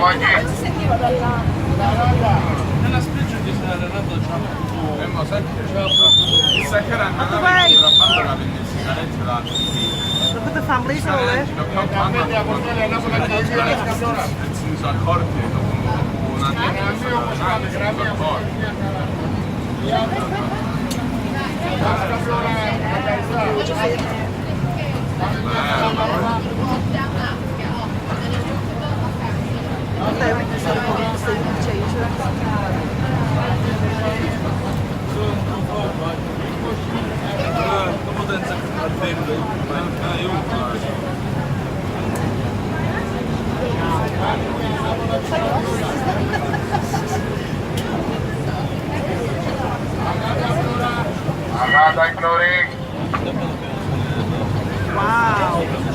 Nella spiaggia di Salerno c'è Ma sai che chissà che erano andati a fare la sigarette da Look at the families all there. si sono accorti dopo un anno They went to see the teacher. potenza che sta attento, Agata including Wow.